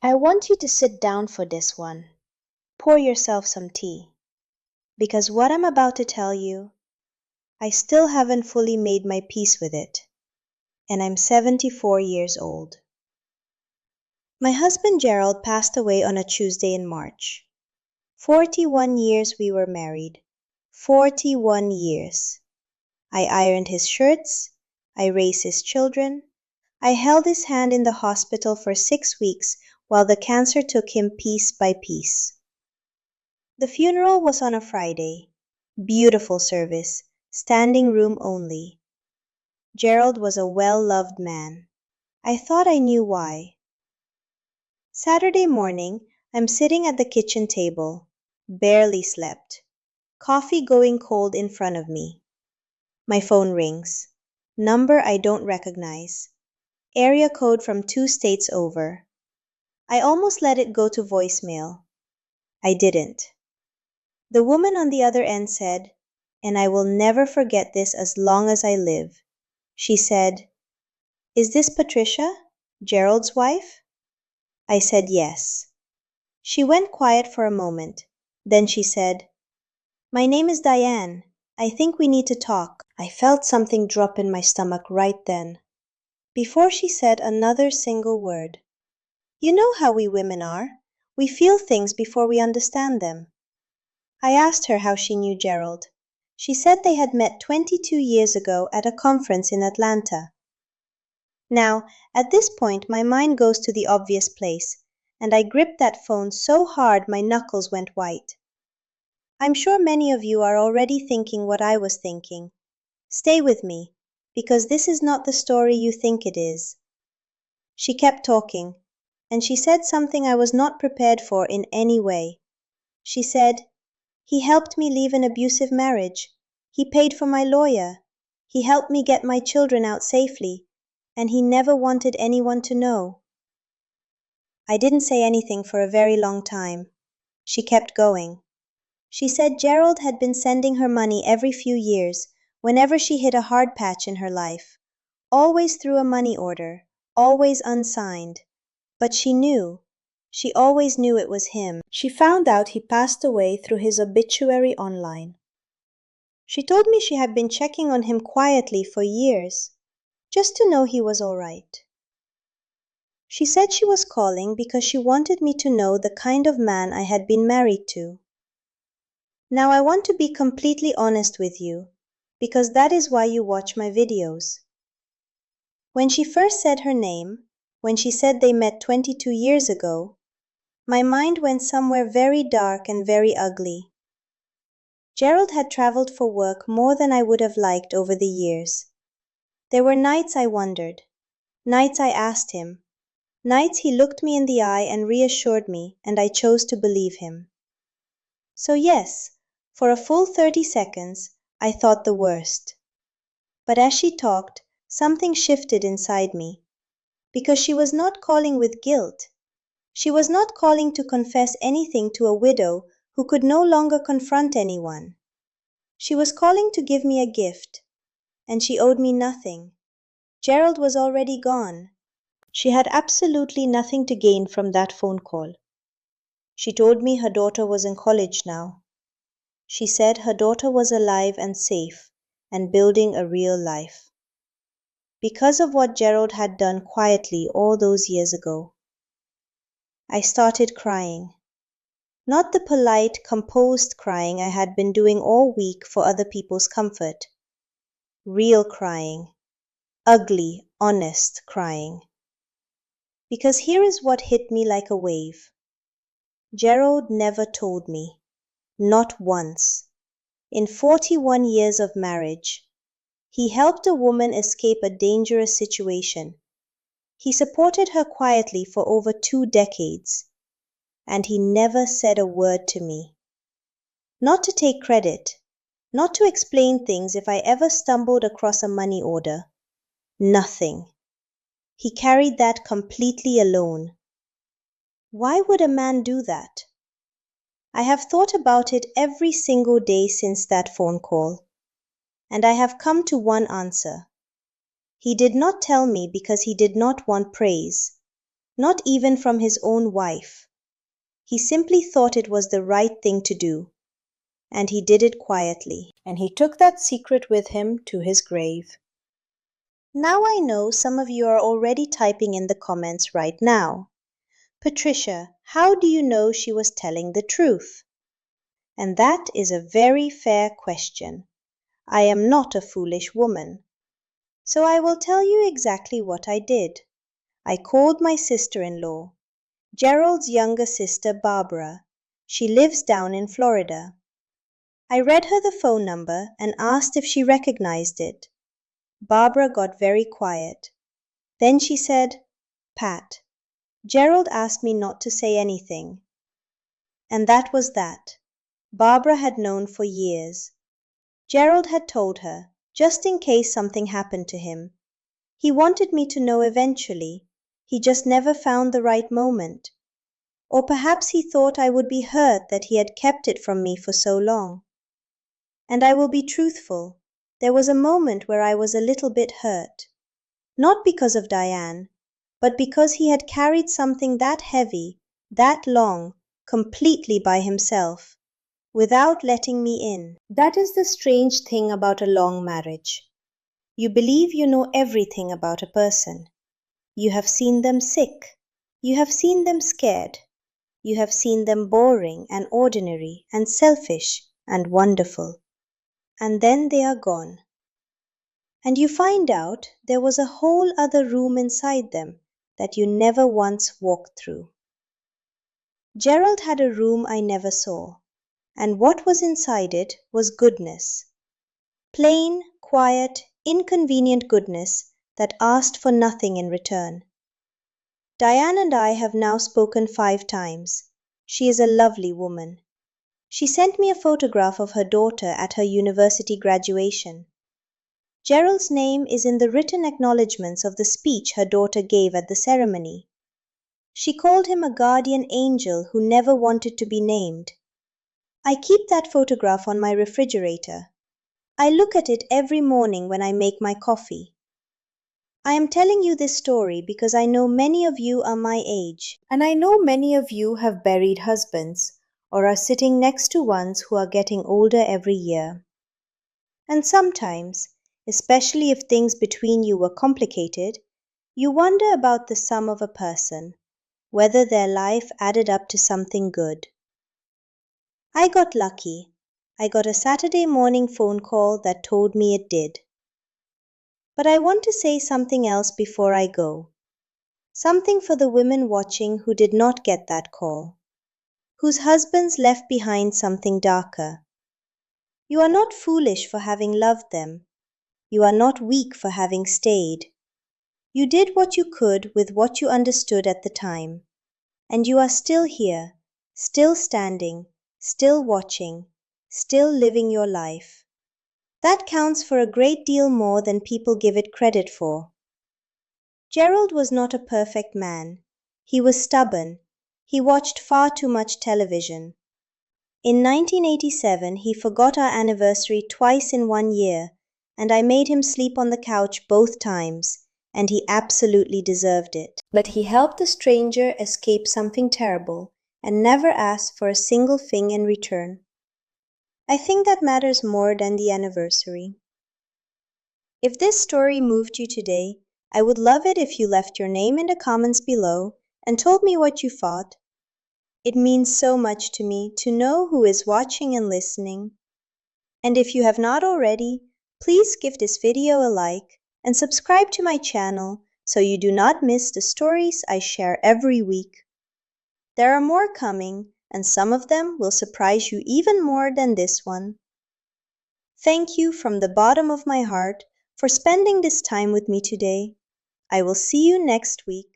I want you to sit down for this one. Pour yourself some tea. Because what I'm about to tell you, I still haven't fully made my peace with it. And I'm 74 years old. My husband Gerald passed away on a Tuesday in March. 41 years we were married. 41 years. I ironed his shirts. I raised his children. I held his hand in the hospital for 6 weeks while the cancer took him piece by piece. The funeral was on a Friday. Beautiful service, standing room only. Gerald was a well-loved man. I thought I knew why. Saturday morning, I'm sitting at the kitchen table. Barely slept. Coffee going cold in front of me. My phone rings. Number I don't recognize. Area code from 2 states over. I almost let it go to voicemail. I didn't. The woman on the other end said, and I will never forget this as long as I live. She said, "Is this Patricia, Gerald's wife?" I said yes. She went quiet for a moment. Then she said, "My name is Diane. I think we need to talk." I felt something drop in my stomach right then. Before she said another single word. You know how we women are. We feel things before we understand them. I asked her how she knew Gerald. She said they had met 22 years ago at a conference in Atlanta. Now, at this point, my mind goes to the obvious place, and I gripped that phone so hard my knuckles went white. I'm sure many of you are already thinking what I was thinking. Stay with me, because this is not the story you think it is. She kept talking, and she said something I was not prepared for in any way. She said, "He helped me leave an abusive marriage. He paid for my lawyer. He helped me get my children out safely, and he never wanted anyone to know." I didn't say anything for a very long time. She kept going. She said Gerald had been sending her money every few years, whenever she hit a hard patch in her life. Always through a money order, always unsigned. But she knew. She always knew it was him. She found out he passed away through his obituary online. She told me she had been checking on him quietly for years, just to know he was all right. She said she was calling because she wanted me to know the kind of man I had been married to. Now I want to be completely honest with you, because that is why you watch my videos. When she first said her name, when she said they met 22 years ago, my mind went somewhere very dark and very ugly. Gerald had traveled for work more than I would have liked over the years. There were nights I wondered, nights I asked him, nights he looked me in the eye and reassured me, and I chose to believe him. So yes, for a full 30 seconds, I thought the worst. But as she talked, something shifted inside me, because she was not calling with guilt. She was not calling to confess anything to a widow who could no longer confront anyone. She was calling to give me a gift, and she owed me nothing. Gerald was already gone. She had absolutely nothing to gain from that phone call. She told me her daughter was in college now. She said her daughter was alive and safe and building a real life. Because of what Gerald had done quietly all those years ago. I started crying. Not the polite, composed crying I had been doing all week for other people's comfort. Real crying. Ugly, honest crying. Because here is what hit me like a wave. Gerald never told me. Not once. In 41 years of marriage, he helped a woman escape a dangerous situation. He supported her quietly for over 2 decades. And he never said a word to me. Not to take credit, not to explain things if I ever stumbled across a money order. Nothing. He carried that completely alone. Why would a man do that? I have thought about it every single day since that phone call, and I have come to one answer. He did not tell me because he did not want praise, not even from his own wife. He simply thought it was the right thing to do, and he did it quietly, and he took that secret with him to his grave. Now I know some of you are already typing in the comments right now. Patricia, how do you know she was telling the truth? And that is a very fair question. I am not a foolish woman. So I will tell you exactly what I did. I called my sister-in-law, Gerald's younger sister Barbara. She lives down in Florida. I read her the phone number and asked if she recognized it. Barbara got very quiet. Then she said, "Pat, Gerald asked me not to say anything." And that was that. Barbara had known for years. Gerald had told her, just in case something happened to him. He wanted me to know eventually. He just never found the right moment. Or perhaps he thought I would be hurt that he had kept it from me for so long. And I will be truthful. There was a moment where I was a little bit hurt. Not because of Diane, but because he had carried something that heavy, that long, completely by himself, without letting me in. That is the strange thing about a long marriage. You believe you know everything about a person. You have seen them sick. You have seen them scared. You have seen them boring and ordinary and selfish and wonderful. And then they are gone. And you find out there was a whole other room inside them that you never once walked through. Gerald had a room I never saw, and what was inside it was goodness. Plain, quiet, inconvenient goodness that asked for nothing in return. Diane and I have now spoken 5 times. She is a lovely woman. She sent me a photograph of her daughter at her university graduation. Gerald's name is in the written acknowledgments of the speech her daughter gave at the ceremony. She called him a guardian angel who never wanted to be named. I keep that photograph on my refrigerator. I look at it every morning when I make my coffee. I am telling you this story because I know many of you are my age, and I know many of you have buried husbands or are sitting next to ones who are getting older every year. And sometimes, especially if things between you were complicated, you wonder about the sum of a person, whether their life added up to something good. I got lucky. I got a Saturday morning phone call that told me it did. But I want to say something else before I go. Something for the women watching who did not get that call, whose husbands left behind something darker. You are not foolish for having loved them. You are not weak for having stayed. You did what you could with what you understood at the time. And you are still here, still standing, still watching, still living your life. That counts for a great deal more than people give it credit for. Gerald was not a perfect man. He was stubborn. He watched far too much television. In 1987, he forgot our anniversary twice in 1 year, and I made him sleep on the couch both times, and he absolutely deserved it. But he helped a stranger escape something terrible and never asked for a single thing in return. I think that matters more than the anniversary. If this story moved you today, I would love it if you left your name in the comments below and told me what you thought. It means so much to me to know who is watching and listening. And if you have not already, please give this video a like and subscribe to my channel so you do not miss the stories I share every week. There are more coming, and some of them will surprise you even more than this one. Thank you from the bottom of my heart for spending this time with me today. I will see you next week.